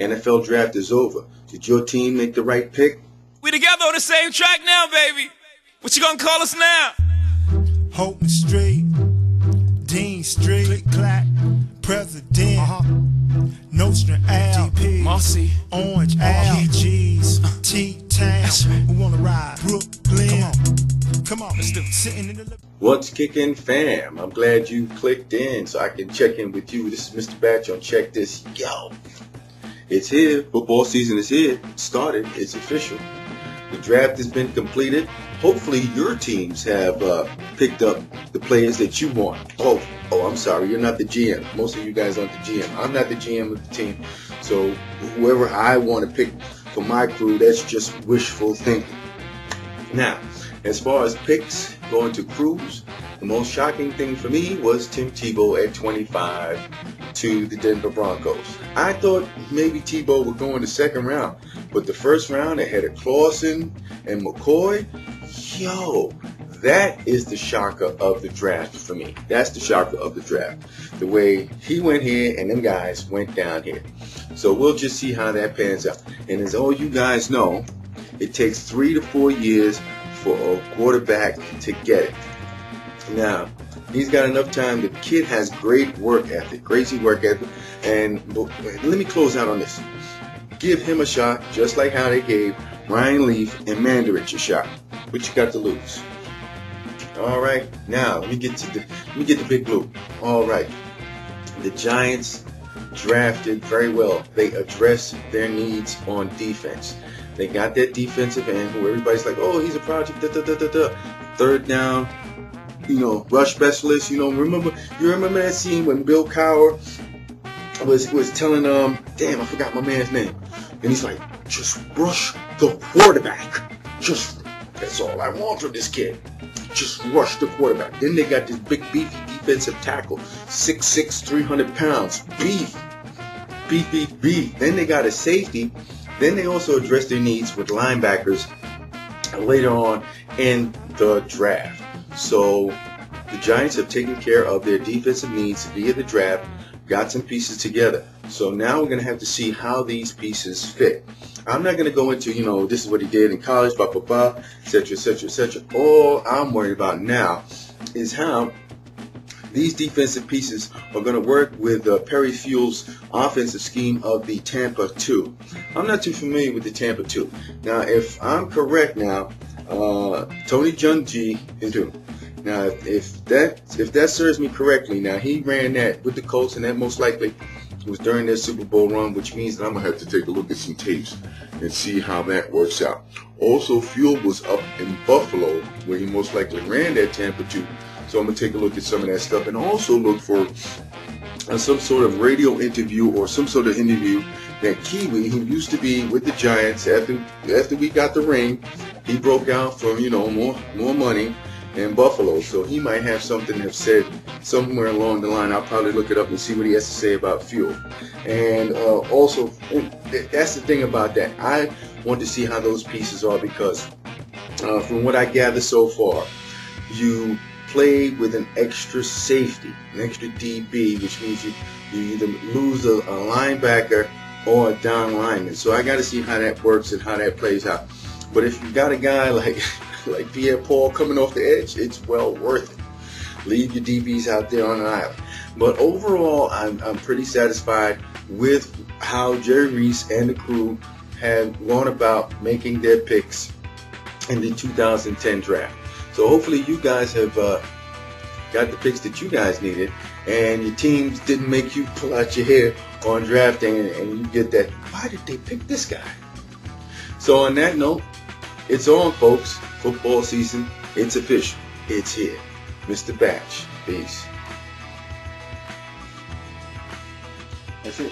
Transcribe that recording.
NFL draft is over. Did your team make the right pick? We together on the same track now, baby. What you gonna call us now? Houghton Street, Dean Street, Click Clack, President, Nostrand Ave, Marcy, Orange Ave, G's, T-Town. right. We wanna ride Brooklyn. Come on, let's do it. Sitting in the What's kicking, fam? I'm glad you clicked in so I can check in with you. This is Mr. Batch on Check This. Yo, it's here. Football season is here. It started. It's official. The draft has been completed. Hopefully your teams have picked up the players that you want. Oh, I'm sorry. You're not the GM. Most of you guys aren't the GM. I'm not the GM of the team. So whoever I want to pick for my crew, that's just wishful thinking. Now, as far as picks going to crews, the most shocking thing for me was Tim Tebow at 25 to the Denver Broncos. I thought maybe Tebow would go in the second round, but the first round they had Clausen and McCoy. Yo, that is the shocker of the draft for me. That's the shocker of the draft. The way he went here and them guys went down here. So we'll just see how that pans out. And as all you guys know, it takes 3 to 4 years for a quarterback to get it. Now, he's got enough time. The kid has great work ethic, crazy work ethic. And let me close out on this. Give him a shot, just like how they gave Ryan Leaf and Mandarich a shot. What you got to lose? All right, now let me get the big blue. All right, the Giants drafted very well. They addressed their needs on defense. They got that defensive end who everybody's like, oh, he's a project. Third down, rush specialist. You remember that scene when Bill Cowher was telling damn, I forgot my man's name, and he's like, just rush the quarterback. That's all I want from this kid. Just rush the quarterback. Then they got this big beefy defensive tackle, 6'6", 300 pounds, beef. Then they got a safety. Then they also addressed their needs with linebackers later on in the draft. So the Giants have taken care of their defensive needs via the draft, got some pieces together. So now we're going to have to see how these pieces fit. I'm not going to go into, this is what he did in college, etc., etc., etc. All I'm worried about now is how these defensive pieces are going to work with Perry Fuel's offensive scheme of the Tampa 2. I'm not too familiar with the Tampa 2. Now, if I'm correct now, Tony Dungy is doing. Now, if that serves me correctly, now he ran that with the Colts, and that most likely was during their Super Bowl run, which means that I'm going to have to take a look at some tapes and see how that works out. Also, Fuel was up in Buffalo, where he most likely ran that Tampa 2. So I'm going to take a look at some of that stuff and also look for some sort of radio interview or some sort of interview that Kiwi, who used to be with the Giants after we got the ring, he broke out for, more money in Buffalo. So he might have something to have said somewhere along the line. I'll probably look it up and see what he has to say about Fuel. And also, that's the thing about that. I want to see how those pieces are because from what I gather so far, you play with an extra safety, an extra DB, which means you either lose a linebacker or a down lineman. So I got to see how that works and how that plays out. But if you got a guy like Pierre-Paul coming off the edge, it's well worth it. Leave your DBs out there on an island. But overall, I'm pretty satisfied with how Jerry Reese and the crew have gone about making their picks in the 2010 draft. So hopefully you guys have got the picks that you guys needed, and your teams didn't make you pull out your hair on drafting, and you get that, why did they pick this guy? So on that note, it's on, folks. Football season, it's official. It's here. Mr. Batch, peace. That's it.